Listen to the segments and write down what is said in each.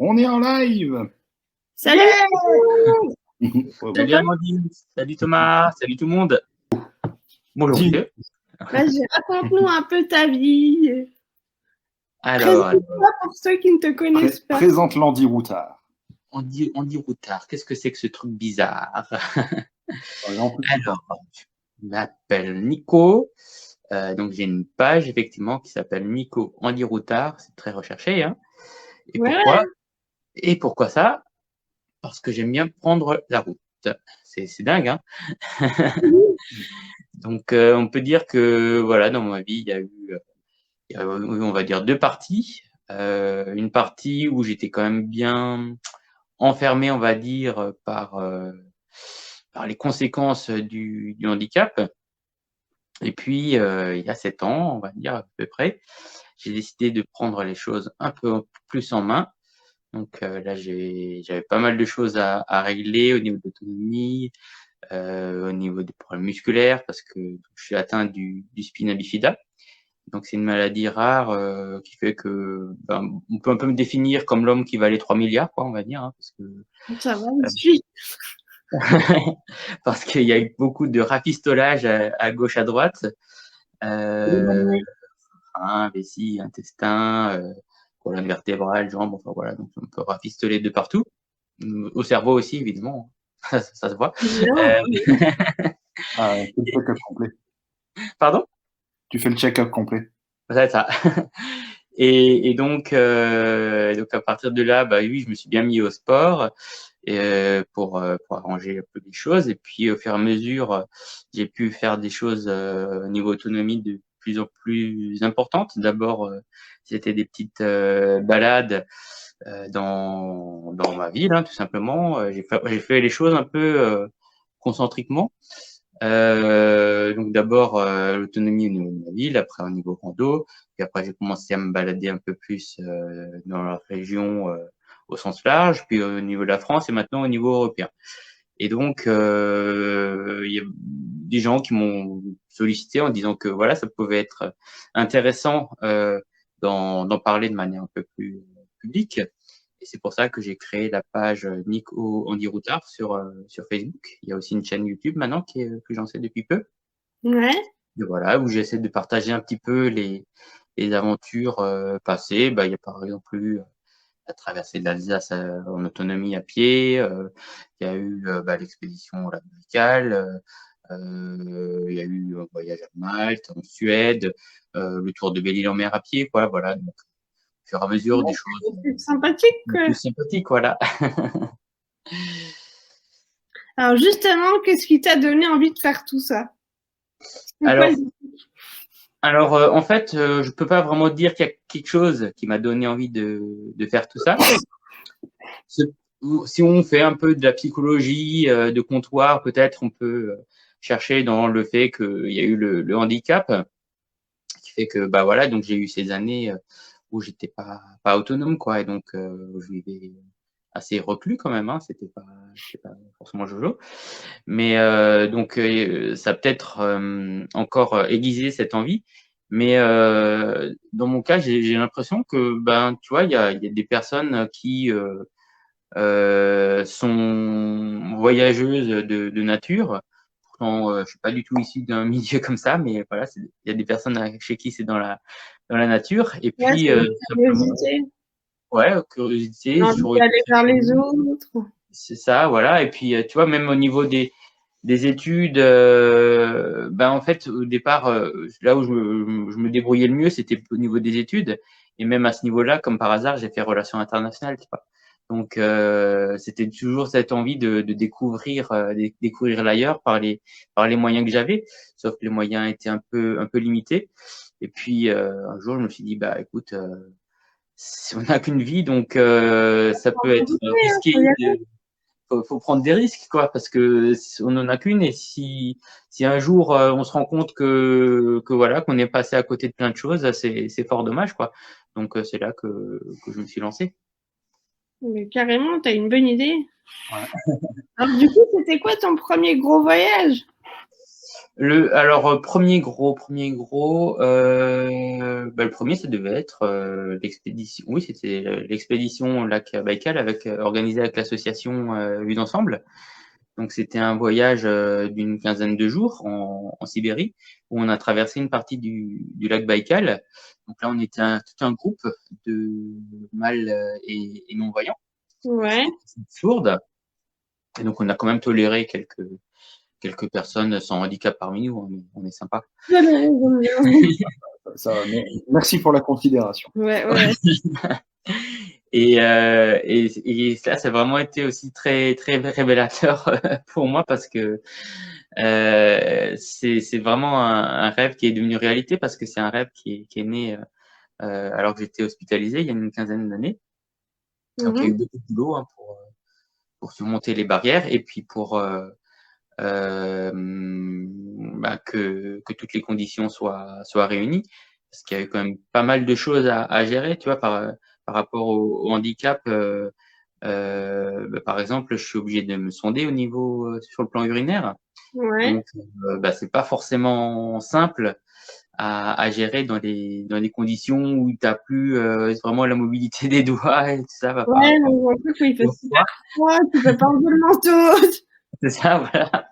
On est en live. Salut Salut Amandine, salut Thomas, salut tout le monde. Bonjour monsieur. Vas-y, raconte-nous un peu ta vie. Alors, Présente-toi pour ceux qui ne te connaissent pas. Présente l'Andy Routard. Andy Routard, qu'est-ce que c'est que ce truc bizarre? Alors, je m'appelle Nico. Donc j'ai une page effectivement qui s'appelle Nico Andy Routard, c'est très recherché. Hein. Et pourquoi ça? Parce que j'aime bien prendre la route. C'est dingue, hein. Donc on peut dire que voilà, dans ma vie, il y a eu, on va dire, deux parties. Une partie où j'étais quand même bien enfermé, on va dire, par les conséquences du handicap. Et puis, il y a 7 ans, on va dire à peu près, j'ai décidé de prendre les choses un peu plus en main. Donc là, j'avais pas mal de choses à régler au niveau de l'autonomie, au niveau des problèmes musculaires, parce que je suis atteint du spina bifida. Donc c'est une maladie rare qui fait que on peut un peu me définir comme l'homme qui valait 3 milliards, quoi, on va dire, hein, parce que Ça va, je suis. parce qu'il y a eu beaucoup de rafistolage à gauche, à droite. Vessie, intestin, colonne vertébrale, jambes, enfin voilà, donc on peut rafistoler de partout. Au cerveau aussi, évidemment, ça se voit. Tu fais le check-up complet. Pardon? Tu fais le check-up complet. C'est ça. Et donc à partir de là, oui, je me suis bien mis au sport pour arranger un peu les choses. Et puis au fur et à mesure, j'ai pu faire des choses au niveau autonomie de plus en plus importantes. D'abord, c'était des petites balades dans ma ville, hein, tout simplement. J'ai fait les choses un peu concentriquement. Donc d'abord l'autonomie au niveau de ma ville, après au niveau rando, puis après j'ai commencé à me balader un peu plus dans la région au sens large, puis au niveau de la France et maintenant au niveau européen. Et donc il y a des gens qui m'ont sollicité en disant que voilà, ça pouvait être intéressant d'en parler de manière un peu plus publique. Et c'est pour ça que j'ai créé la page Nico Andy Routard sur Facebook. Il y a aussi une chaîne YouTube maintenant que j'en sais depuis peu. Ouais. Et voilà, où j'essaie de partager un petit peu les aventures passées. Il y a par exemple eu la traversée de l'Alsace en autonomie à pied. Il y a eu l'expédition labyricale. Il y a eu un voyage à Malte, en Suède, le tour de Belle-Île-en-Mer à pied, quoi. Voilà. Donc, au fur et à mesure des choses C'est sympathique, quoi. plus sympathiques, voilà. Alors justement, qu'est-ce qui t'a donné envie de faire tout ça? Alors, en fait, je peux pas vraiment dire qu'il y a quelque chose qui m'a donné envie de faire tout ça. Si on fait un peu de la psychologie de comptoir, peut-être on peut chercher dans le fait qu'il y a eu le handicap, qui fait que voilà, donc j'ai eu ces années où j'étais pas autonome, quoi, et donc je vivais assez reclus quand même, hein, c'était pas forcément jojo, mais donc ça a peut-être encore aiguisé cette envie, mais dans mon cas j'ai l'impression que tu vois, il y a des personnes qui sont voyageuses de nature. Pourtant, je suis pas du tout issu d'un milieu comme ça, mais voilà, il y a des personnes chez qui c'est dans la nature. Et puis, curiosité. Ouais, curiosité. Envie d'aller vers les autres. C'est ça, voilà. Et puis, tu vois, même au niveau des études, en fait, au départ, là où je me débrouillais le mieux, c'était au niveau des études. Et même à ce niveau-là, comme par hasard, j'ai fait relations internationales, tu vois. Donc, c'était toujours cette envie de découvrir l'ailleurs par les moyens que j'avais, sauf que les moyens étaient un peu limités. Et puis, un jour, je me suis dit, écoute, on n'a qu'une vie, donc ça peut être risqué. Faut prendre des risques, quoi, parce que on n'en a qu'une, et si un jour on se rend compte que voilà, qu'on est passé à côté de plein de choses, c'est fort dommage, quoi. Donc c'est là que je me suis lancé. Mais carrément, t'as une bonne idée. Ouais. Alors du coup, c'était quoi ton premier gros voyage? Premier gros, le premier, ça devait être l'expédition. Oui, c'était l'expédition Lac Baïkal organisée avec l'association Vue d'ensemble. Donc, c'était un voyage d'une quinzaine de jours en Sibérie, où on a traversé une partie du lac Baïkal. Donc là, on était tout un groupe de mâles et non-voyants, Ouais. sourdes. Et donc, on a quand même toléré quelques personnes sans handicap parmi nous. On est sympa. Ça, merci pour la considération. Ouais. Et ça a vraiment été aussi très très révélateur pour moi parce que c'est vraiment un rêve qui est devenu réalité parce que c'est un rêve qui est né alors que j'étais hospitalisé il y a une quinzaine d'années. Donc il y a eu beaucoup de boulot pour surmonter les barrières et puis pour que toutes les conditions soient réunies parce qu'il y a eu quand même pas mal de choses à gérer, tu vois, par rapport au handicap. Par exemple, je suis obligé de me sonder au niveau sur le plan urinaire. Ouais. Donc, c'est pas forcément simple à gérer dans des conditions où tu n'as plus vraiment la mobilité des doigts et tout ça. Ouais, en plus, il fait super froid, tu peux pas enlever le manteau. C'est ça, voilà.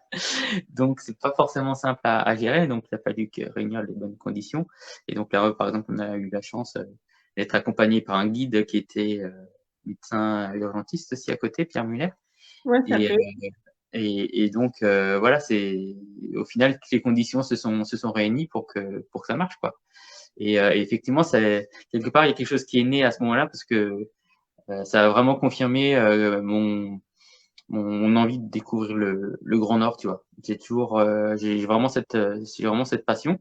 Donc, c'est pas forcément simple à gérer. Donc, il a fallu réunir les bonnes conditions. Et donc, là, par exemple, on a eu la chance d'être accompagné par un guide qui était médecin urgentiste aussi à côté, Pierre Muller. Ouais, ça peut. Et donc, voilà, c'est au final que les conditions se sont réunies pour que ça marche, quoi. Et effectivement, quelque part, il y a quelque chose qui est né à ce moment-là parce que ça a vraiment confirmé mon envie de découvrir le Grand Nord, tu vois. J'ai vraiment cette passion.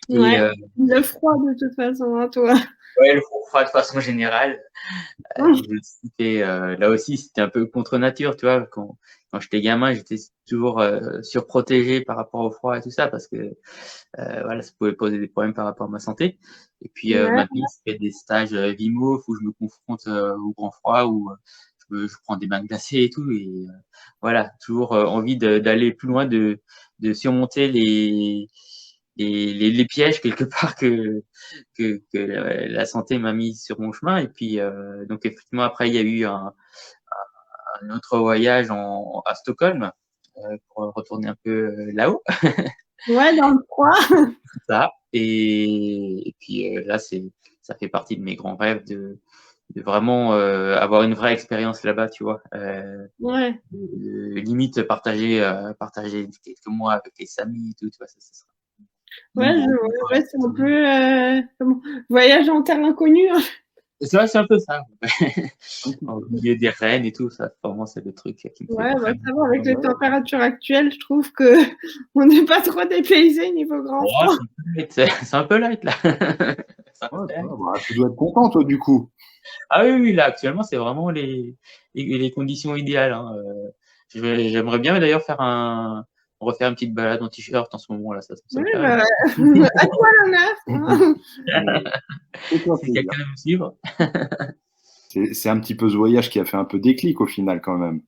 Ouais, Et, le froid de toute façon, hein, toi. ouais, le froid de façon générale. Là aussi, c'était un peu contre nature, tu vois. Quand j'étais gamin, j'étais toujours surprotégé par rapport au froid et tout ça parce que voilà, ça pouvait poser des problèmes par rapport à ma santé. Et puis maintenant, je fais des stages VIMO où je me confronte au grand froid, où je prends des bains glacés et tout. Et voilà, toujours envie d'aller plus loin, de surmonter les pièges quelque part que la santé m'a mis sur mon chemin. Et puis donc effectivement après il y a eu un autre voyage à Stockholm pour retourner un peu là-haut. Ouais, dans le froid. Ça. Et puis là ça fait partie de mes grands rêves de vraiment avoir une vraie expérience là-bas, tu vois. Ouais. Limite partager quelques mois avec les amis et tout, tu vois, ça sera. Ouais, c'est un peu voyage en terre inconnue. C'est vrai, c'est un peu ça. Au milieu des rennes et tout, ça, vraiment, c'est le truc qui me fait Ouais, vraiment. ça va, avec les températures actuelles, je trouve que on n'est pas trop dépaysé niveau grand froid. C'est un peu light, là. Tu dois être content, toi, du coup. Ah oui, là, actuellement, c'est vraiment les conditions idéales. Hein. J'aimerais bien d'ailleurs refaire une petite balade en t-shirt en ce moment, là. Ça Oui, me à toi la neuf. Si quelqu'un veut me suivre. C'est un petit peu ce voyage qui a fait un peu déclic au final, quand même.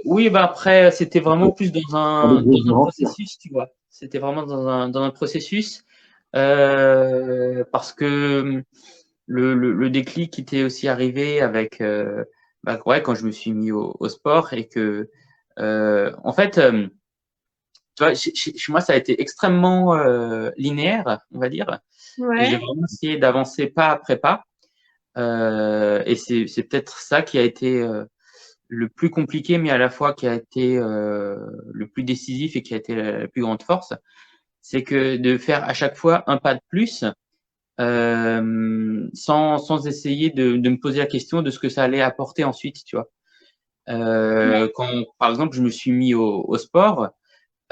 Oui, après, c'était vraiment plus dans un processus, tu vois. C'était vraiment dans un processus parce que le déclic était aussi arrivé avec quand je me suis mis au sport et que en fait, tu vois, chez moi, ça a été extrêmement linéaire, on va dire. Ouais. Et j'ai vraiment essayé d'avancer pas après pas. Et c'est peut-être ça qui a été le plus compliqué, mais à la fois qui a été le plus décisif et qui a été la plus grande force, c'est que de faire à chaque fois un pas de plus, sans essayer de me poser la question de ce que ça allait apporter ensuite, tu vois. Quand, par exemple, je me suis mis au sport,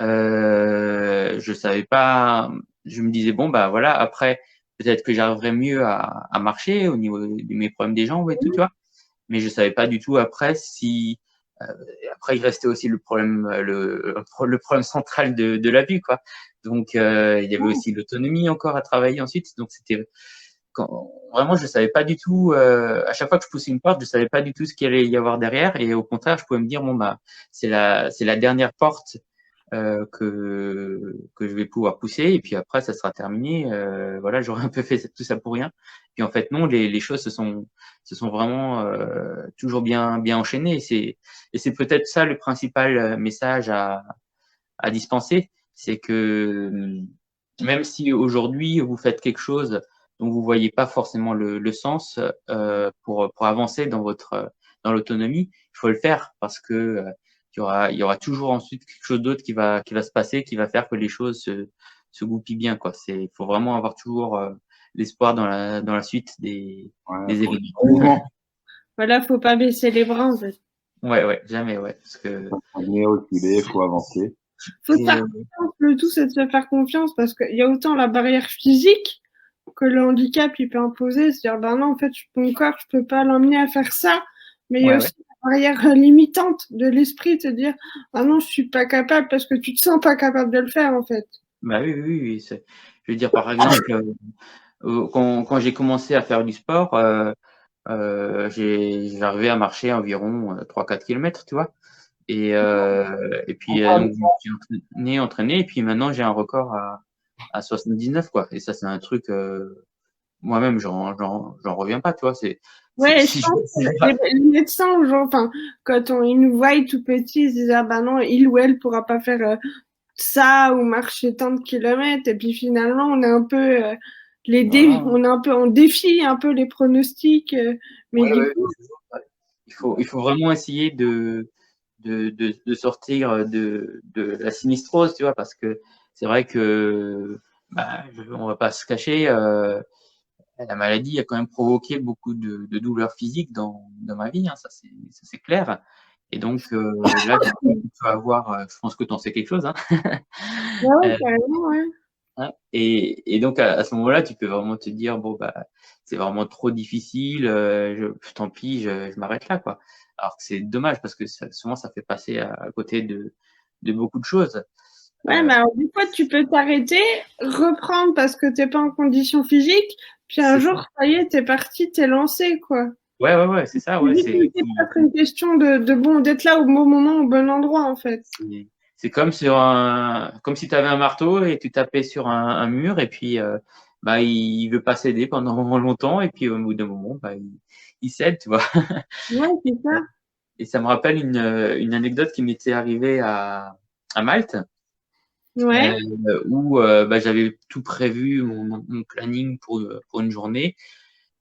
je savais pas, je me disais, bon, bah voilà, après, peut-être que j'arriverai mieux à marcher au niveau de mes problèmes des jambes et tout, tu vois. Mais je savais pas du tout après si après il restait aussi le problème le problème central de la vue, quoi. Donc il y avait aussi l'autonomie encore à travailler ensuite. Donc c'était vraiment je savais pas du tout à chaque fois que je poussais une porte, je savais pas du tout ce qu'il allait y avoir derrière et au contraire, je pouvais me dire bon bah c'est la dernière porte que je vais pouvoir pousser. Et puis après, ça sera terminé. Voilà, j'aurais un peu fait tout ça pour rien. Puis en fait, non, les choses se sont vraiment toujours bien enchaînées. Et c'est peut-être ça le principal message à dispenser, c'est que même si aujourd'hui vous faites quelque chose dont vous voyez pas forcément le sens pour avancer dans l'autonomie, il faut le faire parce que il y aura toujours ensuite quelque chose d'autre qui va se passer, qui va faire que les choses se goupillent bien, quoi. Il faut vraiment avoir toujours l'espoir dans la suite des événements. Voilà, faut pas baisser les bras, en fait. Ouais, jamais, ouais, parce que Il faut avancer. Faut se faire confiance. Le tout, c'est de se faire confiance parce qu'il y a autant la barrière physique que le handicap, il peut imposer. C'est-à-dire, ben non, en fait, mon corps, je peux pas l'emmener à faire ça. Mais il y a aussi la barrière limitante de l'esprit, de se dire, ah non, je suis pas capable parce que tu te sens pas capable de le faire, en fait. Bah oui. Je veux dire, par exemple, quand j'ai commencé à faire du sport, j'arrivais à marcher environ 3-4 km, tu vois. Et puis, donc, je me suis entraîné, et puis maintenant, j'ai un record à 79, quoi. Et ça, c'est un truc, moi-même, j'en reviens pas, tu vois. Ouais, je pense que les médecins, enfin, quand ils nous voient tout petits, ils se disent, ah ben non, il ou elle pourra pas faire ça ou marcher tant de kilomètres. Et puis finalement, on est un peu on défie un peu les pronostics. Mais il faut vraiment essayer de sortir de la sinistrose, tu vois, parce que c'est vrai que on va pas se cacher, la maladie a quand même provoqué beaucoup de douleurs physiques dans ma vie, hein, ça c'est clair. Et donc là, tu peux avoir, je pense que tu en sais quelque chose, hein. Ouais, carrément, ouais. Et donc à ce moment-là, tu peux vraiment te dire bon bah c'est vraiment trop difficile, tant pis, je m'arrête là, quoi. Alors que c'est dommage parce que souvent ça fait passer à côté de beaucoup de choses. Ouais, mais alors des fois tu peux t'arrêter, reprendre parce que t'es pas en condition physique, puis un jour ça y est, t'es parti, t'es lancé, quoi. Ouais, c'est ça, ouais. C'est peut-être une question de bon d'être là au bon moment, au bon endroit, en fait. C'est comme comme si tu avais un marteau et tu tapais sur un mur, et puis il veut pas céder pendant longtemps, et puis au bout d'un moment il cède, tu vois. Ouais, c'est ça. Et ça me rappelle une anecdote qui m'était arrivée à Malte, Ouais. où j'avais tout prévu, mon planning pour une journée.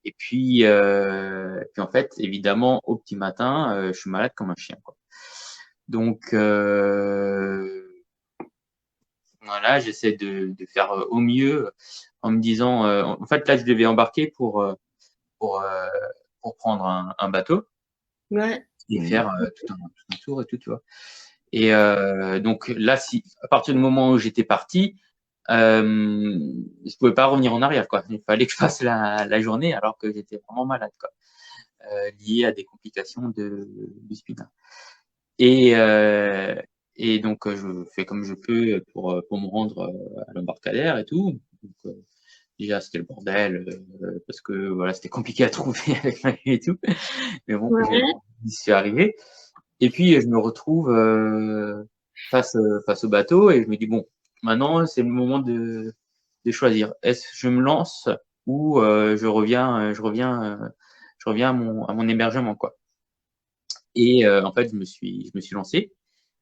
Et puis en fait, évidemment, au petit matin, je suis malade comme un chien, quoi. Donc voilà, j'essaie de faire au mieux en me disant, en fait, là, je devais embarquer pour, euh, pour prendre un bateau Ouais. et faire tout un tour et tout, tu vois. Et donc là, à partir du moment où j'étais parti, je pouvais pas revenir en arrière, quoi. Il fallait que je fasse la journée alors que j'étais vraiment malade, quoi, lié à des complications du spina. Et donc je fais comme je peux pour me rendre à l'embarcadère et tout. Donc, déjà c'était le bordel parce que voilà, c'était compliqué à trouver avec ma vie et tout. Mais bon, j'y suis arrivé. Et puis je me retrouve face au bateau, et je me dis bon, maintenant c'est le moment de choisir. Est-ce que je me lance ou je reviens à mon hébergement, quoi. Et en fait, je me suis lancé.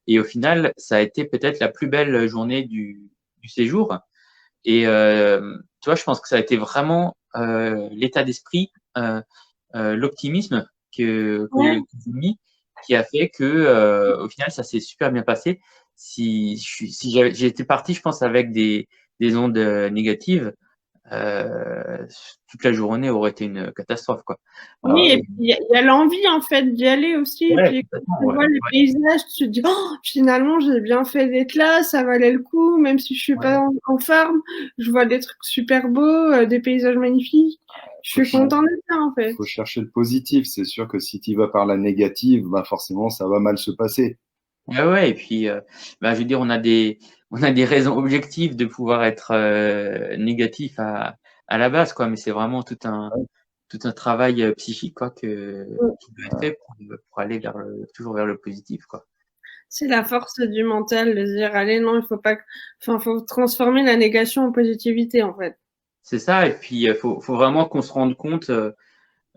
Et au final, ça a été peut-être la plus belle journée du séjour. Et tu vois, je pense que ça a été vraiment l'état d'esprit, l'optimisme que j'ai mis, qui a fait que au final, ça s'est super bien passé. Si j'étais parti, je pense, avec des ondes négatives, toute la journée aurait été une catastrophe, quoi. Alors, Oui, et puis il y a l'envie, en fait, d'y aller aussi. Et puis quand tu vois les paysages, tu te dis, oh, finalement, j'ai bien fait d'être là, ça valait le coup, même si je suis pas en forme, je vois des trucs super beaux, des paysages magnifiques. Je suis content d'être là, en fait. Il faut chercher le positif. C'est sûr que si tu vas par la négative, forcément, ça va mal se passer. Ouais, et puis, je veux dire, on a des raisons objectives de pouvoir être négatif à la base, quoi. Mais c'est vraiment tout un travail psychique, quoi, qui doit être fait pour aller toujours vers le positif, quoi. C'est la force du mental de se dire, allez, non, il faut pas, enfin, faut transformer la négation en positivité, en fait. C'est ça, et puis faut vraiment qu'on se rende compte,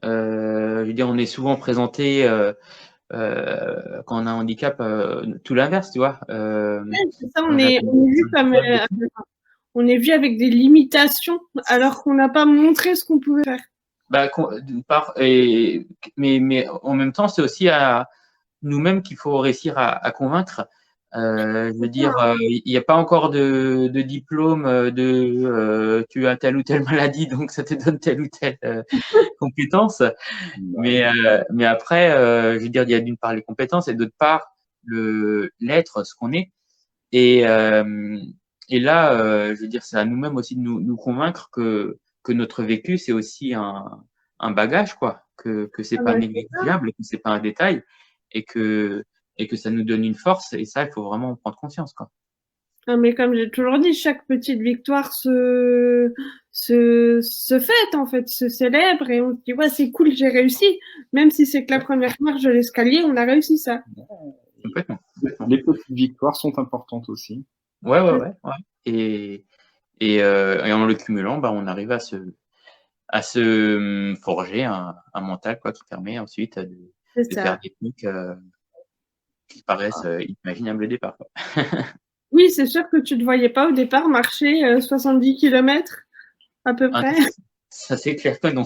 je veux dire, on est souvent présenté quand on a un handicap, tout l'inverse, tu vois. C'est ça, on est vu comme, on est vu avec des limitations, alors qu'on n'a pas montré ce qu'on pouvait faire. Bah, d'une part, mais en même temps, c'est aussi à nous-mêmes qu'il faut réussir à convaincre. Je veux dire, il n'y a pas encore de diplôme tu as telle ou telle maladie, donc ça te donne telle ou telle compétence. Mais après, je veux dire, il y a d'une part les compétences et d'autre part l'être, ce qu'on est. Et là, je veux dire, c'est à nous-mêmes aussi de nous convaincre que notre vécu, c'est aussi un bagage, quoi, que c'est pas négligeable, que c'est pas un détail, et que ça nous donne une force. Et ça, il faut vraiment en prendre conscience, quoi. Non, mais comme j'ai toujours dit, chaque petite victoire se fête, en fait, se célèbre, et on se dit, ouais, c'est cool, j'ai réussi. Même si c'est que la première marche de l'escalier, on a réussi ça. Complètement. Les petites victoires sont importantes aussi. Ouais. Et en le cumulant, bah, on arrive à se forger un mental, quoi, qui permet ensuite de faire des trucs qui paraissent inimaginables au départ, quoi. Oui, c'est sûr que tu ne te voyais pas au départ marcher 70 km à peu près. Ça, c'est clair que non.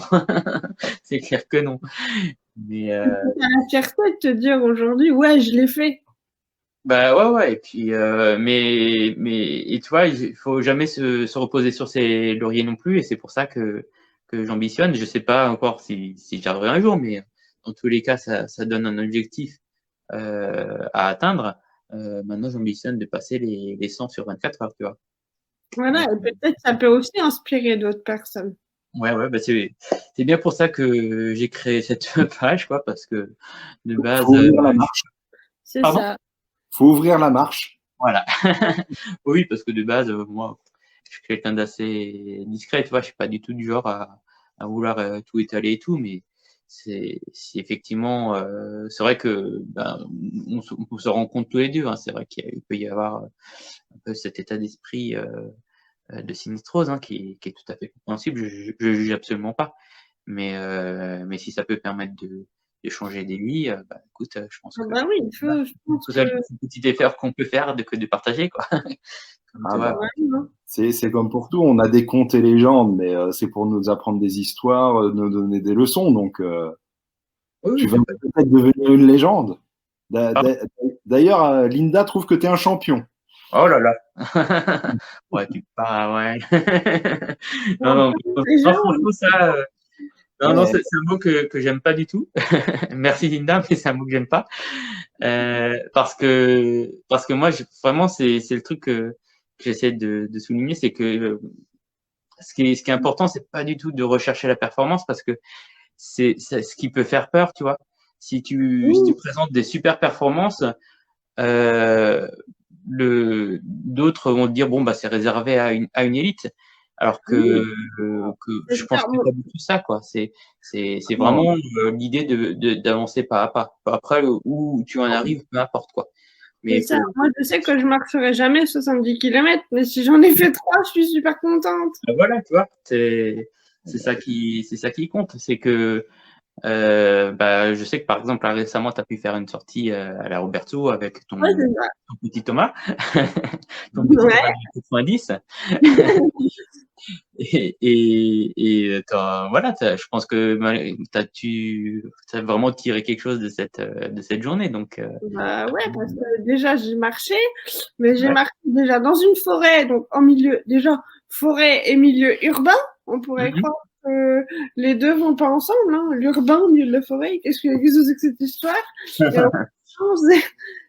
C'est clair que non. Mais t'as la fierté de te dire aujourd'hui, ouais, je l'ai fait. bah ouais. Et puis, et tu vois, il faut jamais se reposer sur ses lauriers non plus. Et c'est pour ça que j'ambitionne. Je sais pas encore si j'y arriverai un jour, mais dans tous les cas, ça donne un objectif à atteindre. Maintenant, j'ambitionne de passer les 100 sur 24 heures, tu vois. Voilà, et peut-être ça peut aussi inspirer d'autres personnes. Ouais, bah c'est bien pour ça que j'ai créé cette page, quoi, parce que de base. Faut ouvrir la marche. C'est ça. Faut ouvrir la marche. Voilà. Oui, parce que de base, moi, je suis quelqu'un d'assez discret, tu vois, je suis pas du tout du genre à vouloir tout étaler et tout, mais c'est effectivement, c'est vrai que ben, on se rend compte tous les deux, hein, c'est vrai qu'il peut y avoir un peu cet état d'esprit de sinistrose, hein, qui est tout à fait compréhensible, je juge absolument pas, mais si ça peut permettre de changer des vies, bah écoute, je pense que Bah oui, il faut, je pense c'est un petit effort qu'on peut faire de partager, quoi. C'est comme pour tout, on a des contes et légendes, mais c'est pour nous apprendre des histoires, nous donner des leçons, donc tu vas peut-être devenir une légende. D'ailleurs, Linda trouve que tu es un champion. Oh là là. Ouais, tu pars, ouais. Non, franchement, ça. Non, c'est un mot que j'aime pas du tout. Merci Linda, mais c'est un mot que j'aime pas. Parce que moi, vraiment, c'est le truc que j'essaie de souligner, c'est que ce qui est important, c'est pas du tout de rechercher la performance, parce que c'est ce qui peut faire peur, tu vois. Si tu présentes des super performances, d'autres vont te dire bon bah c'est réservé à une élite, alors que je pense que c'est pas du tout ça, quoi. C'est vraiment l'idée d'avancer pas à pas. Après où tu en arrives, peu importe, quoi. Mais ça. Moi je sais que je marcherai jamais 70 km, mais si j'en ai fait 3, je suis super contente. Voilà, tu vois, c'est ça qui compte, c'est que bah, je sais que par exemple, là, récemment, tu as pu faire une sortie à la Roberto avec ton petit Thomas, ton petit Thomas de 90. Et voilà, je pense que tu as vraiment tiré quelque chose de cette journée. Donc, bah ouais, parce que déjà j'ai marché, mais j'ai marché déjà dans une forêt, donc en milieu, déjà forêt et milieu urbain. On pourrait croire que les deux vont pas ensemble, hein, l'urbain au milieu de la forêt. Qu'est-ce que c'est que cette histoire?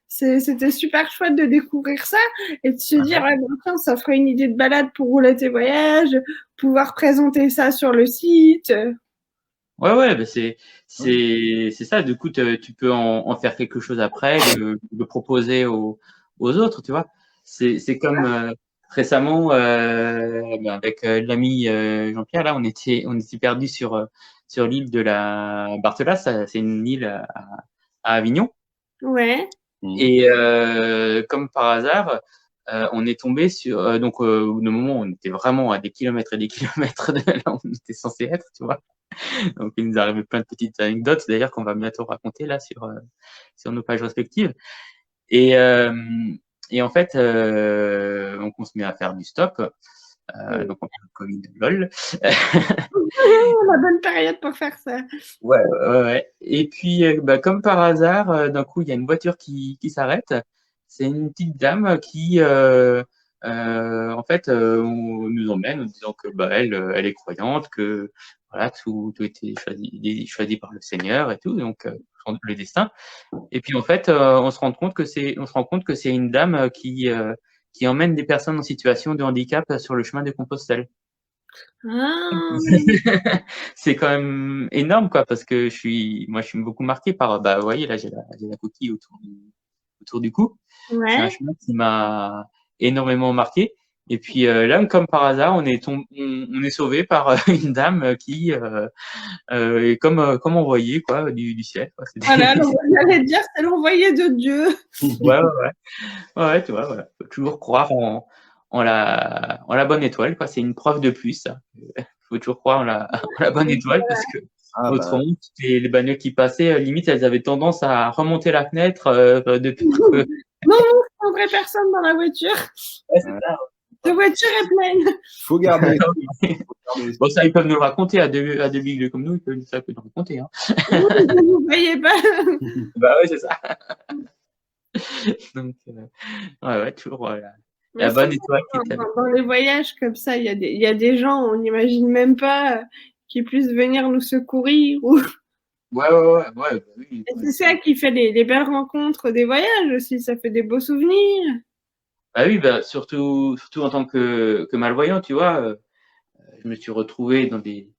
C'était super chouette de découvrir ça et de se dire, ouais, bon, ça ferait une idée de balade pour rouler tes voyages, pouvoir présenter ça sur le site. Ouais, bah c'est ça. Du coup, tu peux en faire quelque chose après, le proposer aux autres, tu vois. C'est comme récemment avec l'ami Jean-Pierre, là, on était perdu sur l'île de la Barthelas, c'est une île à Avignon. Ouais. Et comme par hasard, on est tombé sur donc au moment où on était vraiment à des kilomètres et des kilomètres de là où on était censé être, tu vois. Donc il nous arrivait plein de petites anecdotes d'ailleurs qu'on va bientôt raconter là sur nos pages respectives. Et en fait, donc on se met à faire du stop. Donc on parle de Covid, lol. La bonne période pour faire ça. Ouais. Et puis, comme par hasard, d'un coup, il y a une voiture qui s'arrête. C'est une petite dame qui, en fait, nous emmène en disant que elle est croyante, que voilà, tout était choisi par le Seigneur et tout, donc le destin. Et puis en fait, on se rend compte que c'est une dame qui emmène des personnes en situation de handicap sur le chemin de Compostelle. Ah. C'est quand même énorme, quoi, parce que moi, je suis beaucoup marqué par, vous voyez, là, j'ai la coquille autour du cou. Ouais. C'est un chemin qui m'a énormément marqué. Et puis là, comme par hasard, on est sauvé par une dame qui est comme envoyée, quoi, du ciel, quoi. Voilà, j'allais dire, c'est l'envoyé de Dieu. Ouais, tu vois, voilà. Faut toujours croire en la bonne étoile, quoi. C'est une preuve de plus, ça. Faut toujours croire en la bonne étoile, parce que autrement, les bagnoles qui passaient, limite, elles avaient tendance à remonter la fenêtre depuis que... Non, c'est une vraie personne dans la voiture. Ouais, c'est ça. La voiture est pleine. Faut garder. Bon, ça, ils peuvent nous le raconter à deux bigs comme nous, ils peuvent nous raconter. Hein. Vous ne voyez pas. Bah ouais, c'est ça. Donc, ouais, toujours la bonne étoile qui est dans les voyages comme ça, il y a des gens, on n'imagine même pas qui puissent venir nous secourir. Ou... Ouais, oui. Et c'est ça qui fait les belles rencontres des voyages aussi, ça fait des beaux souvenirs. Ah oui, surtout en tant que malvoyant, tu vois, je me suis retrouvé dans des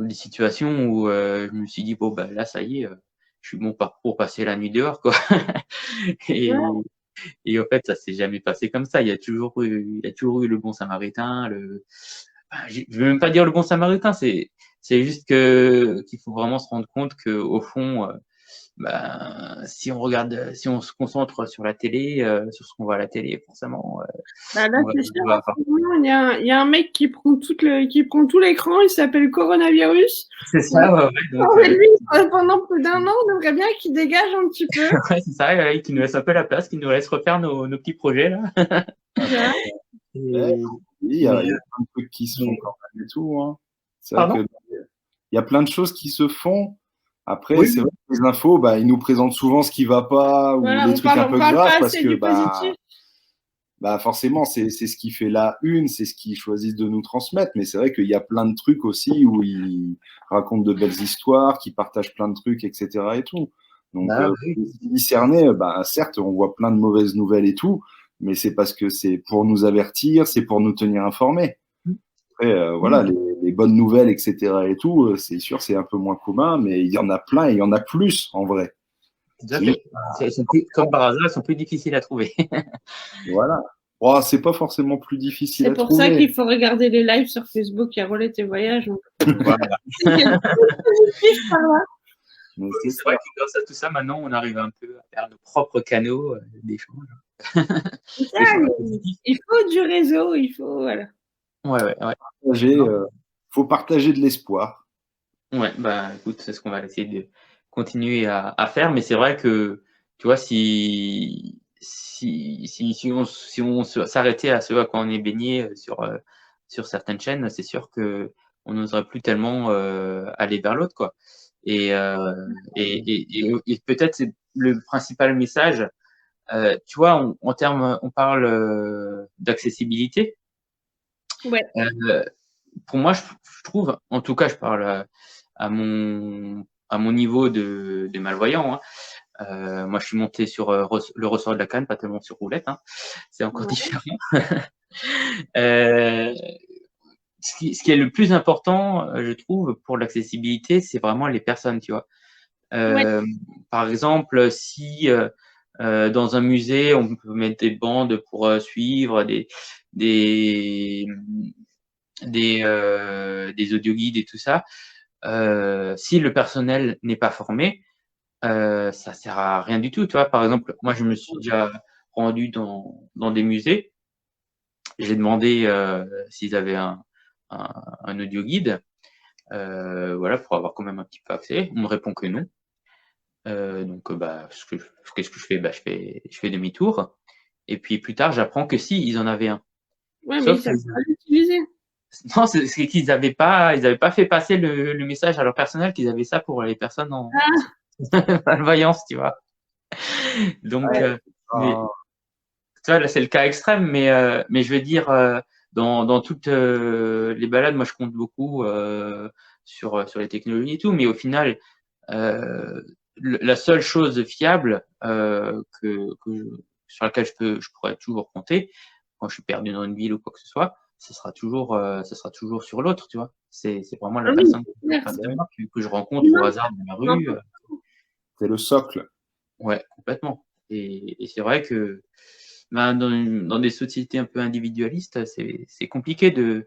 situations où je me suis dit, bon, là, ça y est, je suis bon pour passer la nuit dehors, quoi. Et en fait, ça s'est jamais passé comme ça. Il y a toujours eu le bon samaritain, je veux même pas dire le bon samaritain, c'est juste qu'il faut vraiment se rendre compte que au fond, si on se concentre sur la télé, sur ce qu'on voit à la télé, forcément. Là, c'est sûr, il y a un mec qui prend tout l'écran, il s'appelle Coronavirus. C'est ça, ouais. Donc, lui, pendant plus d'un an, on aimerait bien qu'il dégage un petit peu. Ouais, c'est ça, qui nous laisse un peu la place, qui nous laisse refaire nos petits projets, là. Il y a plein de trucs qui se font quand même et tout. Hein. C'est vrai que il y a plein de choses qui se font. Après, c'est vrai que les infos, ils nous présentent souvent ce qui va pas ou des trucs un peu graves parce que forcément, c'est ce qui fait la une, c'est ce qu'ils choisissent de nous transmettre. Mais c'est vrai qu'il y a plein de trucs aussi où ils racontent de belles histoires, qui partagent plein de trucs, etc. et tout. Donc, discerner, certes, on voit plein de mauvaises nouvelles et tout, mais c'est parce que c'est pour nous avertir, c'est pour nous tenir informés. Après, voilà, les bonnes nouvelles, etc. et tout, c'est sûr, c'est un peu moins commun, mais il y en a plein et il y en a plus, en vrai. Comme par hasard, elles sont plus difficiles à trouver. Voilà. Oh, c'est pas forcément plus difficile à trouver. C'est pour ça qu'il faut regarder les lives sur Facebook qui relaient tes voyages. Voilà. C'est vrai que grâce à tout ça, maintenant, on arrive un peu à faire nos propres canaux d'échange. Il faut du réseau, il faut, voilà. Ouais. Faut partager de l'espoir. Ouais, écoute, c'est ce qu'on va essayer de continuer à faire, mais c'est vrai que, tu vois, si on s'arrêtait à ce à quoi on est baigné sur certaines chaînes, c'est sûr que on n'oserait plus tellement aller vers l'autre, quoi. Et peut-être c'est le principal message. Tu vois, on parle d'accessibilité. Ouais. Pour moi, je trouve, en tout cas, je parle à mon niveau de malvoyant. Hein. Moi, je suis monté sur le ressort de la canne, pas tellement sur roulette. Hein. C'est encore différent. Ce qui est le plus important, je trouve, pour l'accessibilité, c'est vraiment les personnes, tu vois. Par exemple, si dans un musée, on peut mettre des bandes pour suivre des audioguides et tout ça, si le personnel n'est pas formé, ça sert à rien du tout. Tu vois, par exemple, moi, je me suis déjà rendu dans des musées. J'ai demandé s'ils avaient un audio guide, voilà, pour avoir quand même un petit peu accès. On me répond que non. Donc, qu'est-ce que je fais? Je fais demi-tour. Et puis plus tard, j'apprends que si, ils en avaient un. Ouais, mais ils savent pas l'utiliser. Non, c'est qu'ils n'avaient pas fait passer le message à leur personnel qu'ils avaient ça pour les personnes en malvoyance, tu vois. Donc, mais, tu vois, là, c'est le cas extrême, mais je veux dire, dans toutes les balades, moi, je compte beaucoup sur les technologies et tout, mais au final, la seule chose fiable sur laquelle je pourrais toujours compter quand je suis perdu dans une ville ou quoi que ce soit, ce sera toujours sur l'autre, tu vois. C'est vraiment la personne que je rencontre au hasard dans la rue. C'est le socle. Ouais, complètement. Et c'est vrai que dans des sociétés un peu individualistes, c'est compliqué de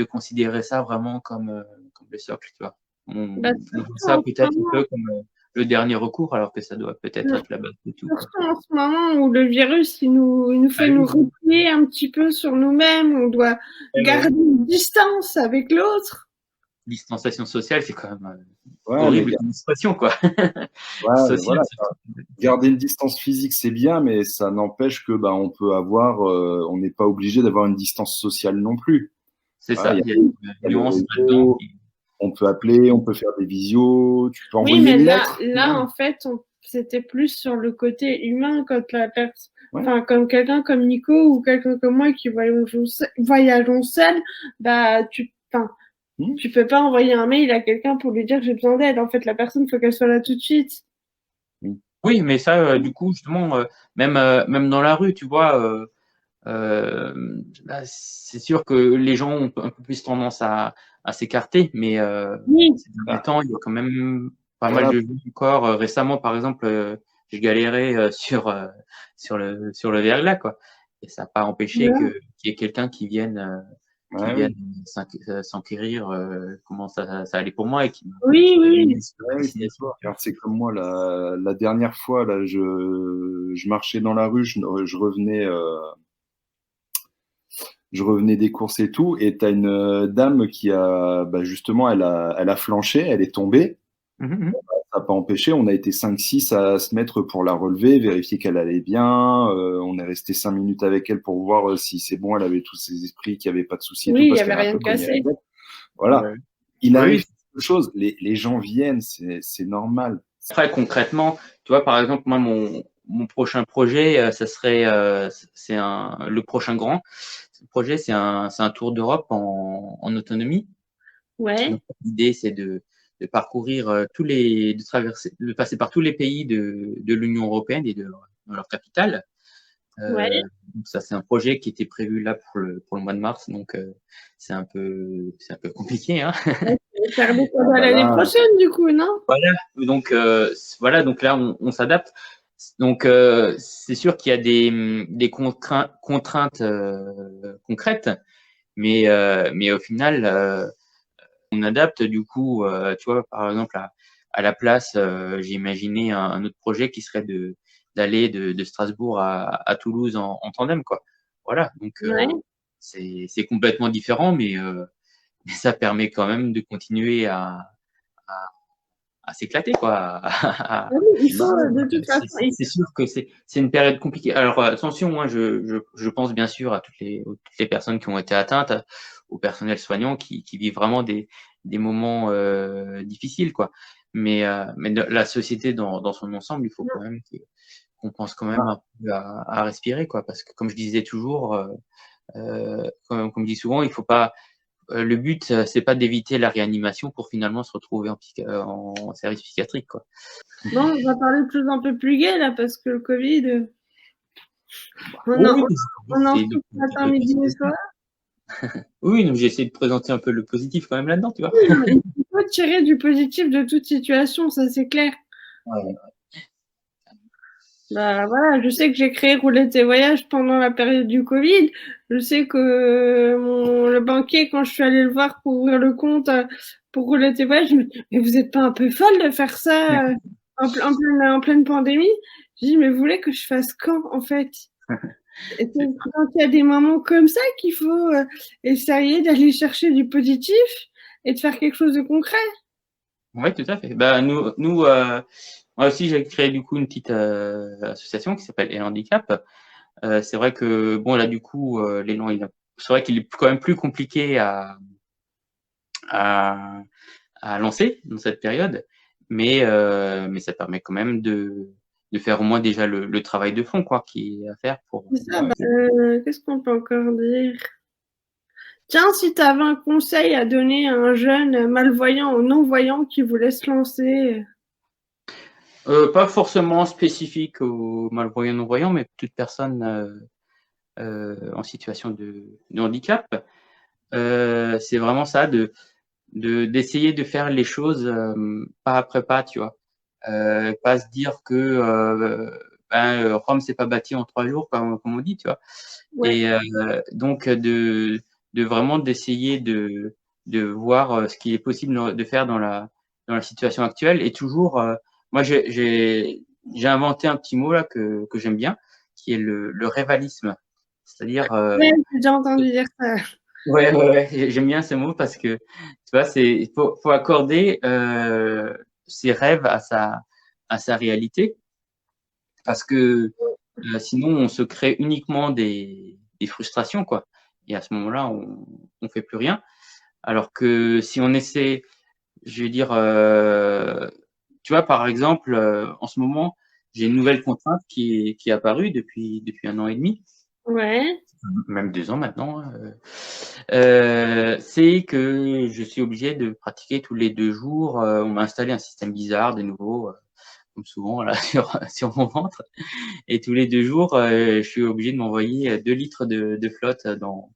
considérer ça vraiment comme le socle, tu vois. On voit ça peut-être un peu comme le dernier recours, alors que ça doit peut-être être la base de tout. Surtout en ce moment où le virus, il nous fait nous replier un petit peu sur nous-mêmes, on doit garder une distance avec l'autre. Distanciation sociale, c'est quand même horrible comme expression, quoi. Voilà. Garder une distance physique, c'est bien, mais ça n'empêche que on peut avoir, on n'est pas obligé d'avoir une distance sociale non plus. C'est ça, il y a une nuance là-dedans. On peut appeler, on peut faire des visios, tu peux envoyer une lettre. Là, en fait, c'était plus sur le côté humain quand la personne, enfin, comme quelqu'un comme Nico ou quelqu'un comme moi qui voyageons seul, tu peux pas envoyer un mail à quelqu'un pour lui dire j'ai besoin d'aide. En fait, la personne, faut qu'elle soit là tout de suite. Oui, mais ça, du coup, justement, même dans la rue, tu vois, c'est sûr que les gens ont un peu plus tendance à s'écarter, mais ces derniers temps, il y a quand même pas mal de gens encore. Récemment, par exemple, j'ai galéré sur le verglas, quoi. Et ça n'a pas empêché qu'il y ait quelqu'un qui vienne s'enquérir comment ça allait pour moi et qui c'est comme moi la dernière fois là, je marchais dans la rue, je revenais des courses et tout, et t'as une dame qui a justement elle a flanché, elle est tombée. Ça n'a pas empêché, on a été 5-6 à se mettre pour la relever, vérifier qu'elle allait bien. On est resté 5 minutes avec elle pour voir si c'est bon, elle avait tous ses esprits, qu'il n'y avait pas de soucis. Oui, il n'y avait rien de cassé. Voilà. Il arrive quelque chose, les gens viennent, c'est normal. Après, concrètement, tu vois, par exemple, moi, mon prochain projet, ça serait, le prochain grand projet, c'est un tour d'Europe en autonomie. Ouais. Donc, l'idée, c'est de parcourir de passer par tous les pays de l'Union européenne et de leur capitale. Donc ça, c'est un projet qui était prévu là pour le mois de mars, donc c'est un peu compliqué, hein. Faire l'année prochaine, du coup, non? Voilà. Donc donc là, on s'adapte. Donc c'est sûr qu'il y a des contraintes concrètes, mais au final, on adapte. Du coup, tu vois, par exemple, à la place, j'ai imaginé un autre projet qui serait d'aller de Strasbourg à Toulouse en tandem, quoi. Voilà. Donc c'est complètement différent, mais ça permet quand même de continuer à s'éclater, quoi. C'est sûr que c'est une période compliquée. Alors attention, hein, je pense bien sûr à toutes les personnes qui ont été atteintes, au personnel soignant qui vit vraiment des moments difficiles, quoi. Mais la société dans son ensemble, il faut quand même qu'on pense quand même un peu à respirer, quoi, parce que comme je disais toujours, comme je dis souvent, il faut pas. Le but, c'est pas d'éviter la réanimation pour finalement se retrouver en service psychiatrique, quoi. Bon, on va parler de choses un peu plus gaies là, parce que le Covid, on en souffre matin, midi et soir. Oui, donc j'ai essayé de présenter un peu le positif quand même là-dedans, tu vois. Il faut tirer du positif de toute situation, ça c'est clair. Voilà, je sais que j'ai créé Roulette et Voyage pendant la période du Covid. Je sais que le banquier, quand je suis allée le voir pour ouvrir le compte pour Roulette et Voyage, je me dis, mais vous n'êtes pas un peu folle de faire ça? en pleine pandémie, je dis, mais vous voulez que je fasse quand, en fait? Et c'est quand il y a des moments comme ça qu'il faut essayer d'aller chercher du positif et de faire quelque chose de concret. Oui, tout à fait. Bah, moi aussi, j'ai créé du coup une petite association qui s'appelle El Handicap. C'est vrai que, bon, là, du coup, l'élan, c'est vrai qu'il est quand même plus compliqué à lancer dans cette période, mais ça permet quand même de faire au moins déjà le travail de fond, quoi, qui est à faire pour. C'est ça, qu'est-ce qu'on peut encore dire? Tiens, si tu avais un conseil à donner à un jeune malvoyant ou non-voyant qui voulait se lancer. Pas forcément spécifique aux malvoyants, non-voyants, mais toute personne en situation de handicap. C'est vraiment ça, d'essayer de faire les choses pas après pas, tu vois. Pas se dire que Rome s'est pas bâti en 3 jours, comme on dit, tu vois. Ouais. Et donc de vraiment d'essayer de voir ce qu'il est possible de faire dans la situation actuelle. Et toujours, moi j'ai inventé un petit mot là que j'aime bien, qui est le révalisme. C'est-à-dire Ouais, j'ai déjà entendu dire ça. Ouais, j'aime bien ce mot parce que tu vois, faut accorder ses rêves à sa réalité, parce que sinon on se crée uniquement des frustrations, quoi. Et à ce moment-là, on fait plus rien. Alors que si on essaie, je veux dire, tu vois, par exemple, en ce moment, j'ai une nouvelle contrainte qui est apparue depuis 1 an et demi. Ouais. Même 2 ans maintenant, c'est que je suis obligé de pratiquer tous les 2 jours. On m'a installé un système bizarre de nouveau, comme souvent là sur mon ventre, et tous les 2 jours, je suis obligé de m'envoyer 2 litres de flotte dans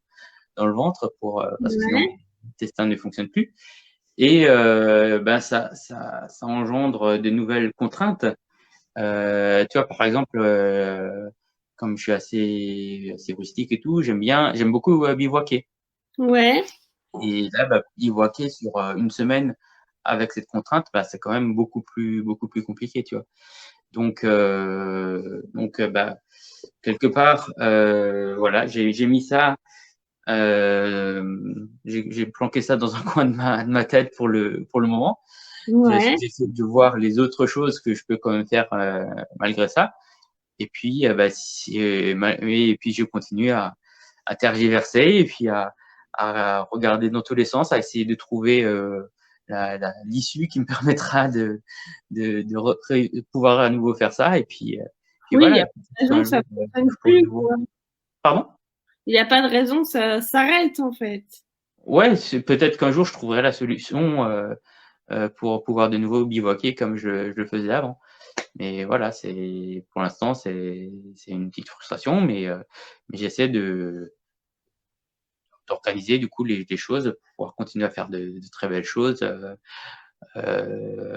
le ventre parce que sinon Ouais. mon intestin ne fonctionne plus. Et ça engendre de nouvelles contraintes. Tu vois, par exemple, comme je suis assez rustique et tout, j'aime beaucoup bivouaquer. Ouais. Et là, bivouaquer sur une semaine avec cette contrainte, c'est quand même beaucoup plus compliqué, tu vois. Donc, quelque part, voilà, j'ai mis ça, j'ai planqué ça dans un coin de ma tête pour le moment. Ouais. J'essaie de voir les autres choses que je peux quand même faire malgré ça. Et puis, et puis je continue à tergiverser et puis à regarder dans tous les sens, à essayer de trouver l'issue qui me permettra de pouvoir à nouveau faire ça. Et puis Oui, il n'y voilà. a pas de raison que ça ne fonctionne plus, quoi. Pardon? Il n'y a pas de raison que ça s'arrête, en fait. Ouais, peut-être qu'un jour je trouverai la solution pour pouvoir de nouveau bivouaquer comme je le faisais avant. Mais voilà, pour l'instant, c'est une petite frustration, mais j'essaie d'organiser du coup les choses pour pouvoir continuer à faire de très belles choses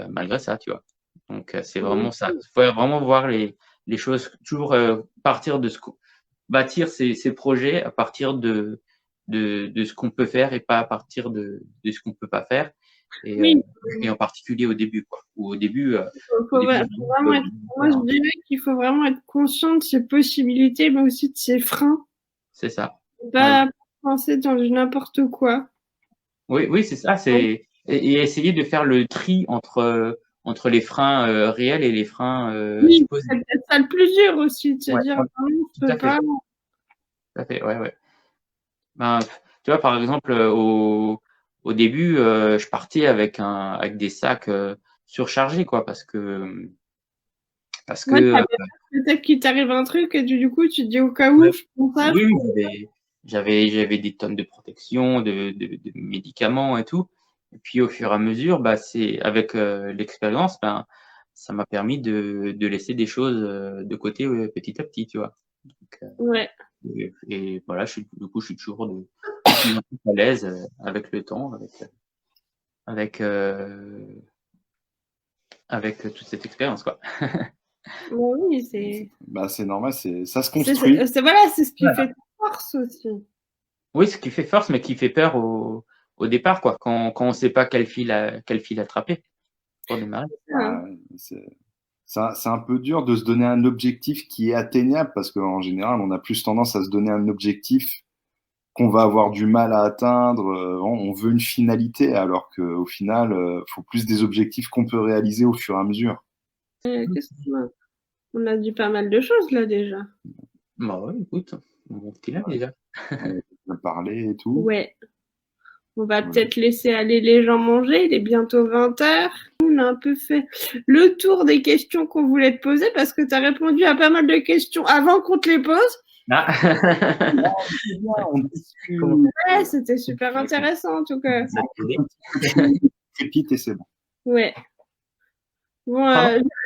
malgré ça, tu vois. Donc c'est vraiment ça. Il faut vraiment voir les choses, toujours partir de bâtir ses projets à partir de ce qu'on peut faire et pas à partir de ce qu'on peut pas faire. Et en particulier au début, quoi. Ou au début, Faut vraiment être, moi, je dirais qu'il faut vraiment être conscient de ses possibilités, mais aussi de ses freins. c'est ça. Pas penser dans du n'importe quoi. Oui, c'est ça. Et essayer de faire le tri entre les freins réels et les freins Oui, supposés. c'est peut-être ça le plus dur aussi, de se dire, Ouais, non, je tout peux à fait. pas. Tout à fait, ouais. Tu vois, par exemple, au début, je partais avec des sacs surchargés, quoi, parce que Ouais, peut-être qu'il t'arrive un truc et du coup, tu te dis au cas où, je prends ça. oui, j'avais des tonnes de protection, de médicaments et tout. Et puis au fur et à mesure, c'est avec l'expérience, ça m'a permis de laisser des choses de côté petit à petit, tu vois. Donc, Ouais. et voilà, du coup, je suis toujours de plus en plus à l'aise avec le temps, avec toute cette expérience, quoi. Oui, c'est. C'est normal, ça se construit. Voilà, c'est ce qui fait ta force aussi. Oui, ce qui fait force, mais qui fait peur au départ, quoi, quand on ne sait pas quel fil attraper pour démarrer. c'est un peu dur de se donner un objectif qui est atteignable parce qu'en général, on a plus tendance à se donner un objectif qu'on va avoir du mal à atteindre. On veut une finalité, alors qu'au final, il faut plus des objectifs qu'on peut réaliser au fur et à mesure. On a dit pas mal de choses là déjà. Bah ouais, écoute, mon petit là déjà. On a parlé et tout. Ouais. On va peut-être laisser aller les gens manger, il est bientôt 20h. On a un peu fait le tour des questions qu'on voulait te poser parce que tu as répondu à pas mal de questions avant qu'on te les pose. Ah. Ouais, c'était super intéressant en tout cas. Et c'est bon. Ouais. Bon,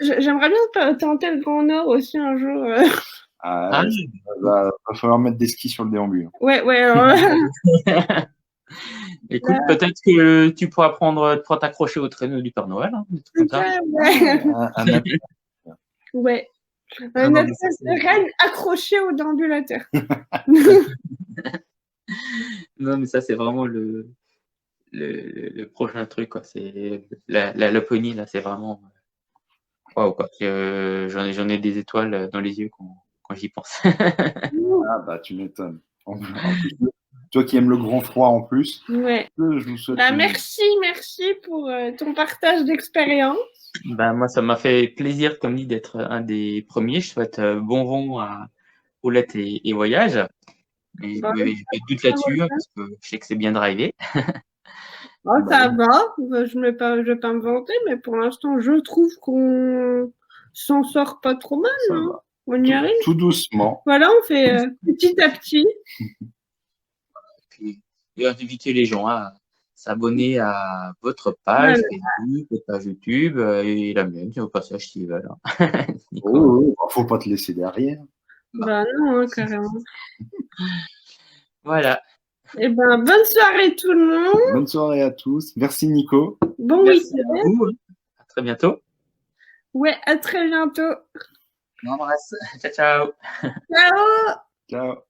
j'aimerais bien tenter le Grand Nord aussi un jour. Va falloir mettre des skis sur le déambule. Ouais. Écoute, peut-être que tu pourras t'accrocher au traîneau du Père Noël. Hein, comme ça. Ouais. Un espèce de reine accrochée au déambulateur. Non, mais ça, c'est vraiment le prochain truc, quoi. C'est la Laponie, là, c'est vraiment. Waouh, quoi. J'en ai des étoiles dans les yeux quand j'y pense. Ah, bah, tu m'étonnes. En plus, toi qui aimes le grand froid en plus. Ouais. Je vous souhaite merci pour ton partage d'expérience. Moi, ça m'a fait plaisir, comme dit, d'être un des premiers. Je souhaite bon vent à Roulette et Voyage. Et je doute là-dessus, parce que je sais que c'est bien drivé. Ça va, je vais pas me vanter, mais pour l'instant, je trouve qu'on s'en sort pas trop mal. Hein. On y arrive. Tout doucement. Voilà, on fait petit à petit. Et inviter les gens à s'abonner à votre page Facebook, votre page YouTube et la mienne, au passage, s'ils veulent. Faut pas te laisser derrière. Bah non, carrément. Voilà. Eh ben, bonne soirée tout le monde. Bonne soirée à tous. Merci Nico. Bon week-end. À très bientôt. Ouais, à très bientôt. On embrasse. Ciao, ciao. Ciao. Ciao.